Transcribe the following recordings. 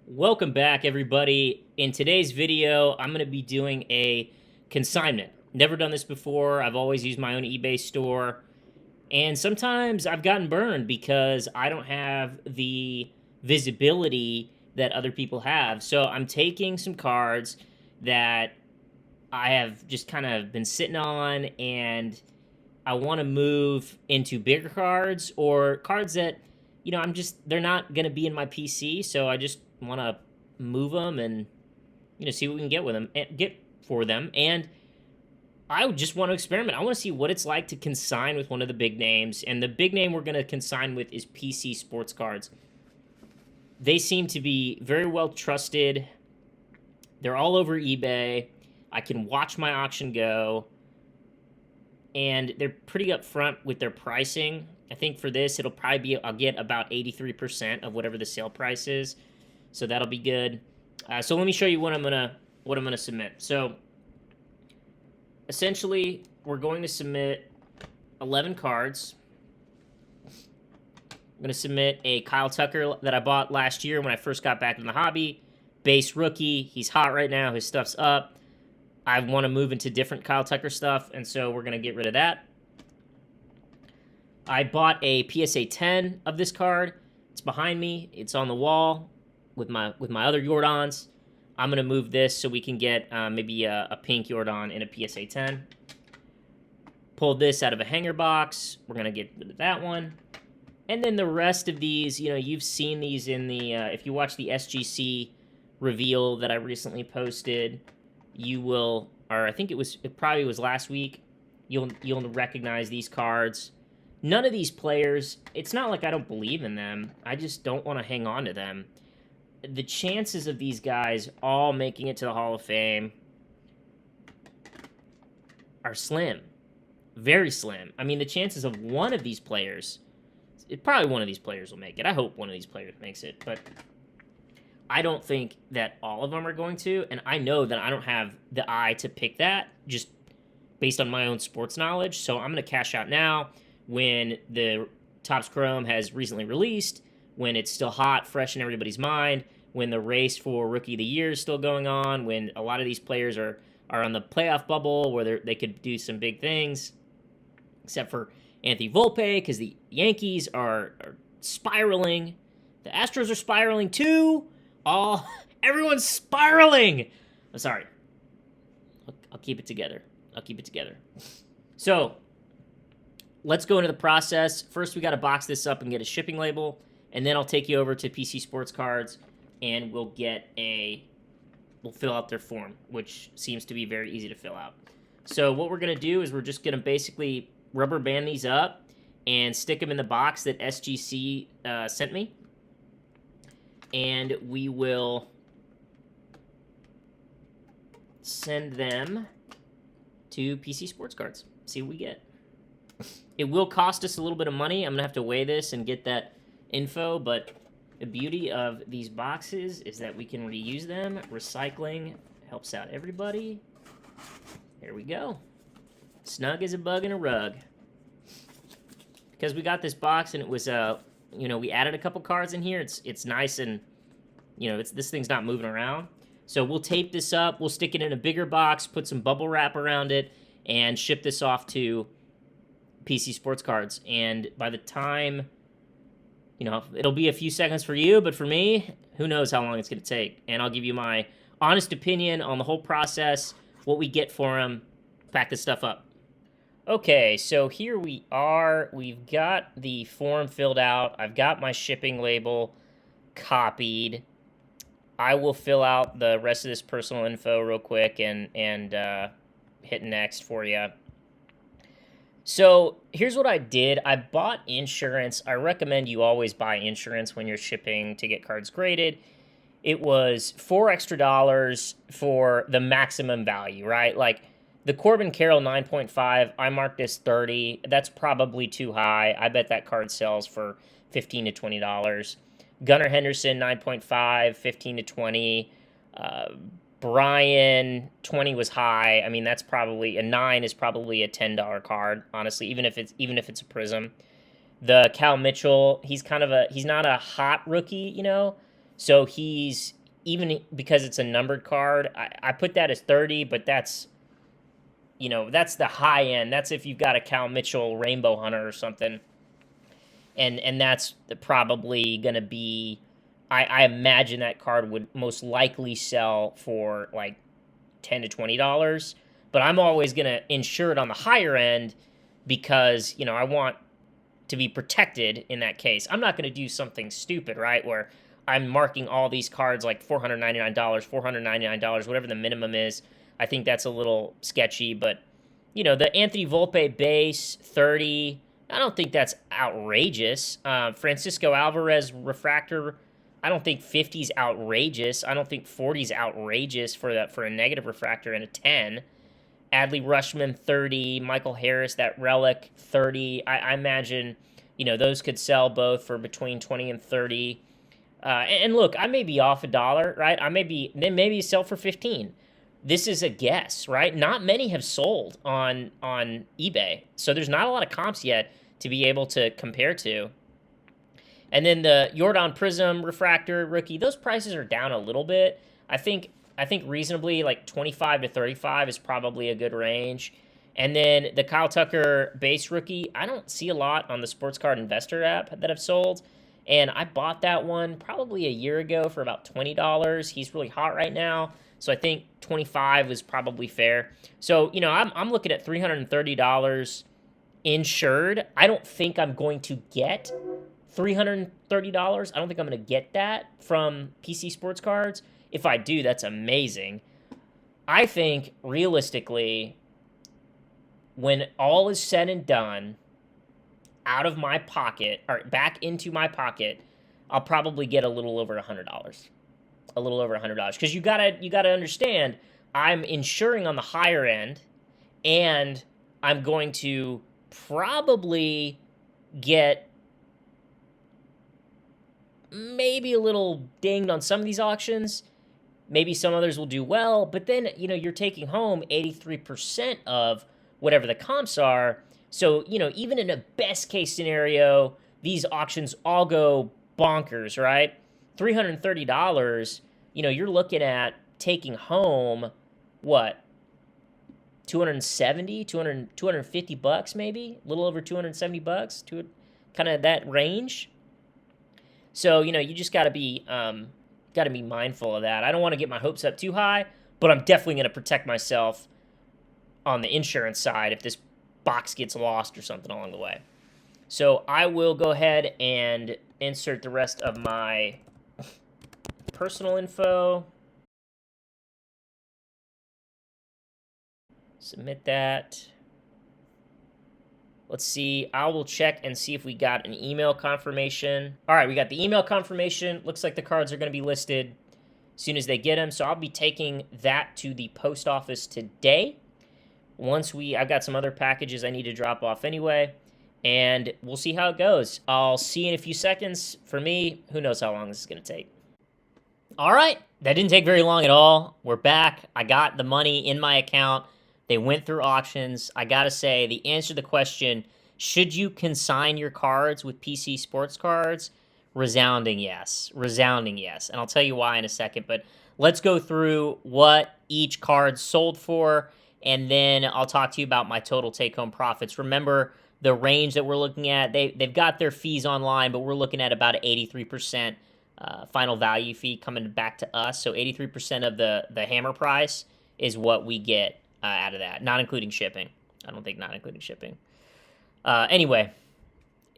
Welcome back, everybody. In today's video, I'm going to be doing a consignment. Never done this before. I've always used my own eBay store. And sometimes I've gotten burned because I don't have the visibility that other people have. So I'm taking some cards that I have just kind of been sitting on, and I want to move into bigger cards or cards that, they're not going to be in my PC. So I just want to move them and, see what we can get with them, get for them. And I just want to experiment. I want to see what it's like to consign with one of the big names. And the big name we're going to consign with is PC Sportscards. They seem to be very well trusted. They're all over eBay. I can watch my auction go. And they're pretty upfront with their pricing. I think for this, it'll probably be, I'll get about 83% of whatever the sale price is. So that'll be good. So let me show you what I'm gonna submit. So essentially, we're going to submit 11 cards. I'm going to submit a Kyle Tucker that I bought last year when I first got back in the hobby. Base rookie. He's hot right now. His stuff's up. I want to move into different Kyle Tucker stuff, and so we're going to get rid of that. I bought a PSA 10 of this card. It's behind me. It's on the wall with my other Jordans. I'm going to move this so we can get maybe a pink Jordan in a PSA 10. Pulled this out of a hanger box. We're going to get rid of that one. And then the rest of these, you've seen these in the, if you watch the SGC reveal that I recently posted, you will, or I think it probably was last week, you'll recognize these cards. None of these players, it's not like I don't believe in them. I just don't want to hang on to them. The chances of these guys all making it to the Hall of Fame are slim. Very slim. I mean, the chances of one of these players, probably one of these players will make it. I hope one of these players makes it, but I don't think that all of them are going to, and I know that I don't have the eye to pick that just based on my own sports knowledge, so I'm going to cash out now when the Topps Chrome has recently released, when it's still hot, fresh in everybody's mind, when the race for Rookie of the Year is still going on, when a lot of these players are on the playoff bubble where they could do some big things, except for Anthony Volpe, because the Yankees are spiraling. The Astros are spiraling too. Everyone's spiraling. I'm sorry. I'll keep it together. So, let's go into the process. First, we got to box this up and get a shipping label, and then I'll take you over to PC Sportscards, and we'll fill out their form, which seems to be very easy to fill out. So, what we're going to do is we're just going to basically rubber band these up and stick them in the box that SGC sent me. And we will send them to PC Sportscards. See what we get. It will cost us a little bit of money. I'm going to have to weigh this and get that info, but the beauty of these boxes is that we can reuse them. Recycling helps out everybody. There we go. Snug as a bug in a rug. Because we got this box and it was we added a couple cards in here. It's nice and, this thing's not moving around. So we'll tape this up. We'll stick it in a bigger box, put some bubble wrap around it, and ship this off to PC Sportscards. And by the time, it'll be a few seconds for you, but for me, who knows how long it's going to take. And I'll give you my honest opinion on the whole process, what we get for them, pack this stuff up. Okay, so here we are. We've got the form filled out. I've got my shipping label copied. I will fill out the rest of this personal info real quick and hit next for you. So here's what I did. I bought insurance. I recommend you always buy insurance when you're shipping to get cards graded. It was $4 extra for the maximum value, right? Like, the Corbin Carroll 9.5, I marked this 30. That's probably too high. I bet that card sells for $15 to $20. Gunnar Henderson 9.5, 15 to 20. Brian 20 was high. I mean, that's probably a 9 is probably a $10 card, honestly, even if it's a Prism. The Cal Mitchell, he's not a hot rookie, So he's, even because it's a numbered card, I put that as 30, but that's, that's the high end. That's if you've got a Cal Mitchell Rainbow Hunter or something. And that's probably going to be, I imagine that card would most likely sell for like $10 to $20. But I'm always going to insure it on the higher end because, I want to be protected in that case. I'm not going to do something stupid, right, where I'm marking all these cards like $499, $499, whatever the minimum is. I think that's a little sketchy, but, the Anthony Volpe base, 30, I don't think that's outrageous. Francisco Alvarez refractor, I don't think 50's outrageous. I don't think 40's outrageous for a negative refractor and a 10. Adley Rushman, 30. Michael Harris, that relic, 30. I imagine, those could sell both for between 20 and 30. And look, I may be off $1, right? Maybe sell for 15. This is a guess, right? Not many have sold on eBay, so there's not a lot of comps yet to be able to compare to. And then the Jordan Prism refractor rookie, those prices are down a little bit. I think reasonably like 25 to 35 is probably a good range. And then the Kyle Tucker base rookie, I don't see a lot on the Sports Card Investor app that have sold. And I bought that one probably a year ago for about $20. He's really hot right now. So I think 25 was probably fair. So, I'm looking at $330 insured. I don't think I'm going to get $330. I don't think I'm going to get that from PC Sports Cards. If I do, that's amazing. I think, realistically, when all is said and done, out of my pocket, or back into my pocket, I'll probably get a little over $100. A little over $100. Because you gotta understand, I'm insuring on the higher end, and I'm going to probably get maybe a little dinged on some of these auctions. Maybe some others will do well, but then, you're taking home 83% of whatever the comps are. So, even in a best case scenario, these auctions all go bonkers, right? $330, you're looking at taking home, what, 250 bucks maybe? A little over 270 bucks, to kind of that range. So, you just got to be mindful of that. I don't want to get my hopes up too high, but I'm definitely going to protect myself on the insurance side if this box gets lost or something along the way. So I will go ahead and insert the rest of my personal info. Submit that. Let's see. I will check and see if we got an email confirmation. All right, we got the email confirmation. Looks like the cards are going to be listed as soon as they get them. So I'll be taking that to the post office today. I've got some other packages I need to drop off anyway, and we'll see how it goes. I'll see you in a few seconds. For me, who knows how long this is going to take. All right, that didn't take very long at all. We're back. I got the money in my account. They went through auctions. I got to say, the answer to the question, should you consign your cards with PC Sports Cards? Resounding yes. Resounding yes. And I'll tell you why in a second, but let's go through what each card sold for, and then I'll talk to you about my total take-home profits. Remember, the range that we're looking at, they've got their fees online, but we're looking at about an 83% final value fee coming back to us. So 83% of the hammer price is what we get out of that, not including shipping. I don't think not including shipping. Anyway,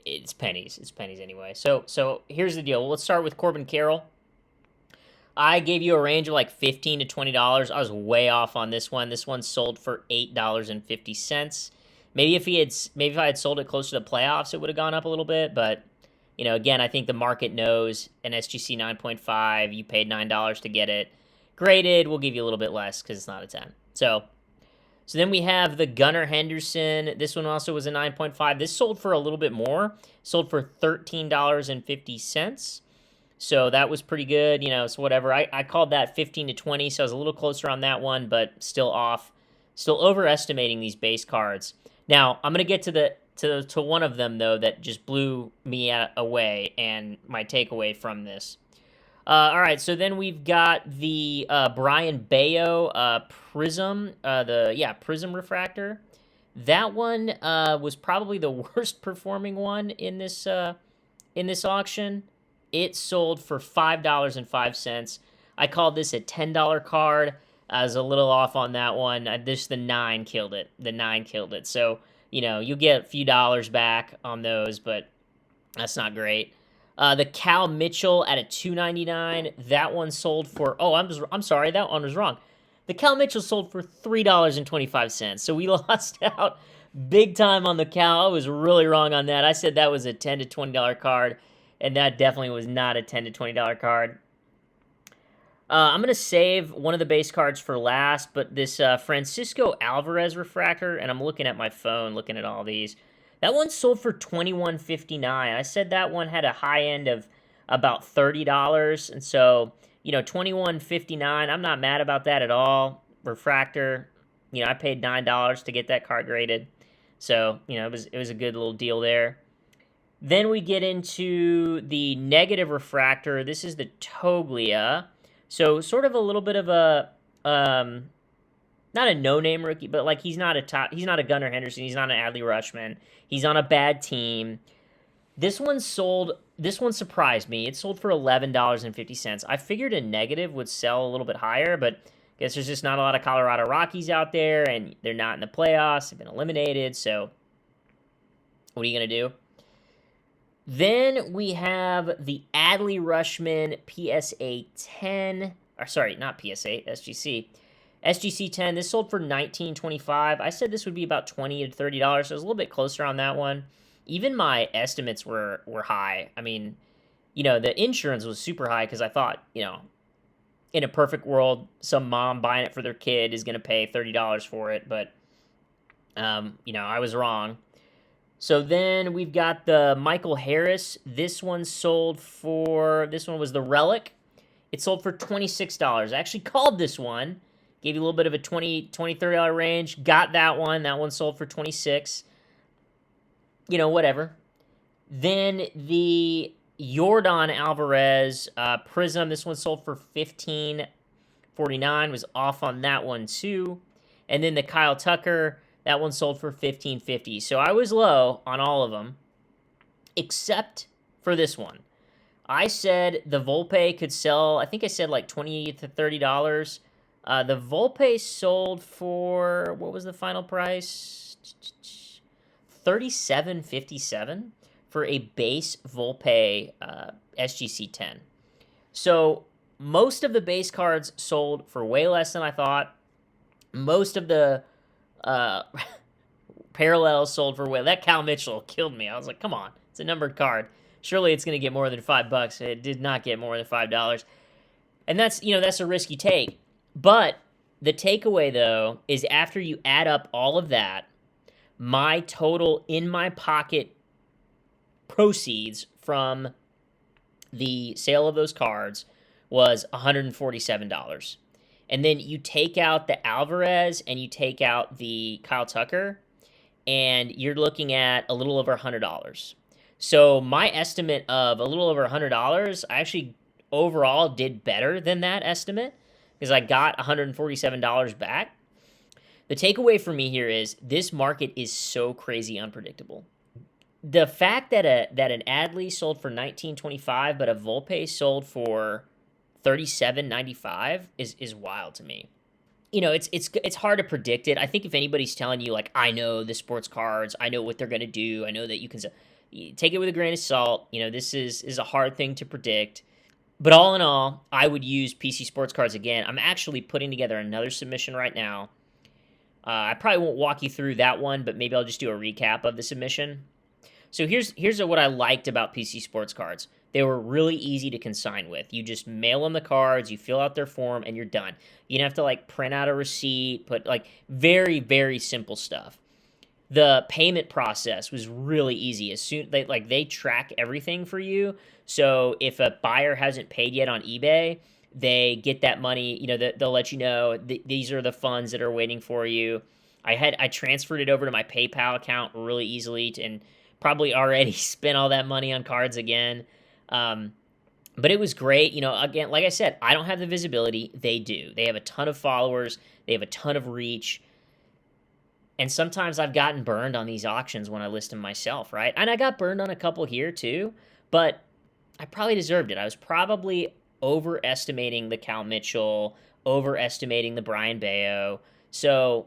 it's pennies. It's pennies anyway. So here's the deal. Let's start with Corbin Carroll. I gave you a range of like $15 to $20. I was way off on this one. This one sold for $8.50. Maybe if I had sold it closer to the playoffs, it would have gone up a little bit. But again, I think the market knows an SGC 9.5. You paid $9 to get it graded. We'll give you a little bit less because it's not a 10. So then we have the Gunnar Henderson. This one also was a 9.5. This sold for a little bit more. Sold for $13.50. So that was pretty good, so whatever. I called that 15 to 20, so I was a little closer on that one, but still off. Still overestimating these base cards. Now, I'm going to get to one of them, though, that just blew me away and my takeaway from this. All right, so then we've got the Brian Bayo Prism, Prism refractor. That one was probably the worst performing one in this auction. It sold for $5.05. I called this a $10 card. I was a little off on that one. The 9 killed it. The 9 killed it. So, you get a few dollars back on those, but that's not great. The Cal Mitchell at a $2.99. That one sold for, I'm sorry, that one was wrong. The Cal Mitchell sold for $3.25. So we lost out big time on the Cal. I was really wrong on that. I said that was a $10 to $20 card, and that definitely was not a $10 to $20 card. I'm going to save one of the base cards for last, but this Francisco Alvarez refractor, and I'm looking at my phone, looking at all these. That one sold for $21.59. I said that one had a high end of about $30, and so, $21.59, I'm not mad about that at all. Refractor, I paid $9 to get that card graded, so, it was a good little deal there. Then we get into the negative refractor. This is the Toglia. So sort of a little bit of a not a no-name rookie, but like he's not a Gunnar Henderson, he's not an Adley Rushman. He's on a bad team. This one surprised me. It sold for $11.50. I figured a negative would sell a little bit higher, but I guess there's just not a lot of Colorado Rockies out there, and they're not in the playoffs. They've been eliminated, so what are you going to do? Then we have the Adley Rushman PSA 10. Or sorry, not PSA, SGC. SGC 10, this sold for $19.25. I said this would be about $20 to $30, so I was a little bit closer on that one. Even my estimates were high. I mean, the insurance was super high because I thought, in a perfect world, some mom buying it for their kid is going to pay $30 for it, but, I was wrong. So then we've got the Michael Harris. This one was the Relic. It sold for $26. I actually called this one. Gave you a little bit of a $20, $30 range. Got that one. That one sold for $26. Whatever. Then the Yordan Alvarez Prism. This one sold for $15.49. Was off on that one too. And then the Kyle Tucker. That one sold for $15.50. So I was low on all of them, except for this one. I said the Volpe could sell, I think I said like $20 to $30. The Volpe sold for, what was the final price? $37.57 for a base Volpe SGC 10. So most of the base cards sold for way less than I thought. Most of the parallels sold for way. That Cal Mitchell killed me. I was like, come on, it's a numbered card. Surely it's going to get more than $5. It did not get more than $5. And that's a risky take. But the takeaway, though, is after you add up all of that, my total in my pocket proceeds from the sale of those cards was $147. And then you take out the Alvarez and you take out the Kyle Tucker, and you're looking at a little over $100. So my estimate of a little over $100, I actually overall did better than that estimate because I got $147 back. The takeaway for me here is this market is so crazy unpredictable. The fact that an Adley sold for $19.25 but a Volpe sold for $37.95 is wild to me. It's hard to predict it. I think if anybody's telling you, like, I know the sports cards, I know what they're going to do, I know that you can take it with a grain of salt. This is a hard thing to predict. But all in all, I would use PC Sportscards again. I'm actually putting together another submission right now. I probably won't walk you through that one, but maybe I'll just do a recap of the submission. So here's what I liked about PC Sportscards. They were really easy to consign with. You just mail them the cards, you fill out their form, and you're done. You don't have to print out a receipt, put very, very simple stuff. The payment process was really easy. As soon they track everything for you. So if a buyer hasn't paid yet on eBay, they get that money. They'll let you know these are the funds that are waiting for you. I transferred it over to my PayPal account really easily and probably already spent all that money on cards again. But it was great. Again, like I said, I don't have the visibility. They do. They have a ton of followers, they have a ton of reach. And sometimes I've gotten burned on these auctions when I list them myself, right? And I got burned on a couple here too, but I probably deserved it. I was probably overestimating the Cal Mitchell, overestimating the Brian Bayo. So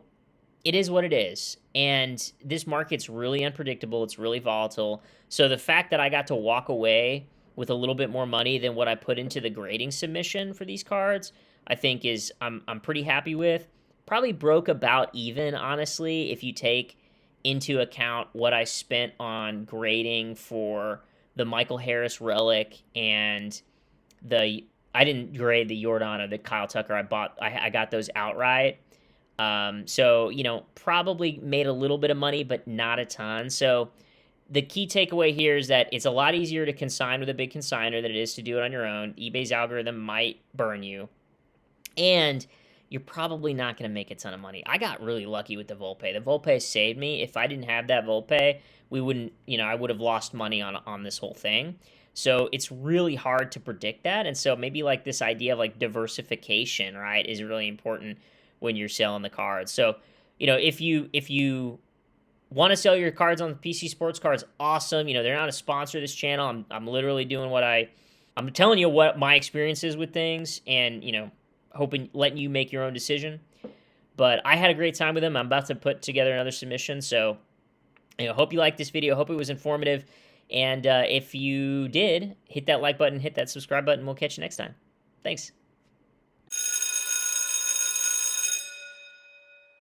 it is what it is. And this market's really unpredictable. It's really volatile. So the fact that I got to walk away with a little bit more money than what I put into the grading submission for these cards, I think is I'm pretty happy with. Probably broke about even, honestly, if you take into account what I spent on grading for the Michael Harris relic and I didn't grade the Jordan or the Kyle Tucker. I got those outright. So probably made a little bit of money, but not a ton. So the key takeaway here is that it's a lot easier to consign with a big consigner than it is to do it on your own. eBay's algorithm might burn you, and you're probably not going to make a ton of money. I got really lucky with the Volpe. The Volpe saved me. If I didn't have that Volpe, we wouldn't, I would have lost money on this whole thing. So it's really hard to predict that. And so maybe like this idea of like diversification, right, is really important when you're selling the cards. So, if you want to sell your cards on PC Sportscards, awesome. They're not a sponsor of this channel. I'm literally doing I'm telling you what my experience is with things, and letting you make your own decision. But I had a great time with them. I'm about to put together another submission, so hope you liked this video. Hope it was informative. And if you did, hit that like button, hit that subscribe button. We'll catch you next time. Thanks.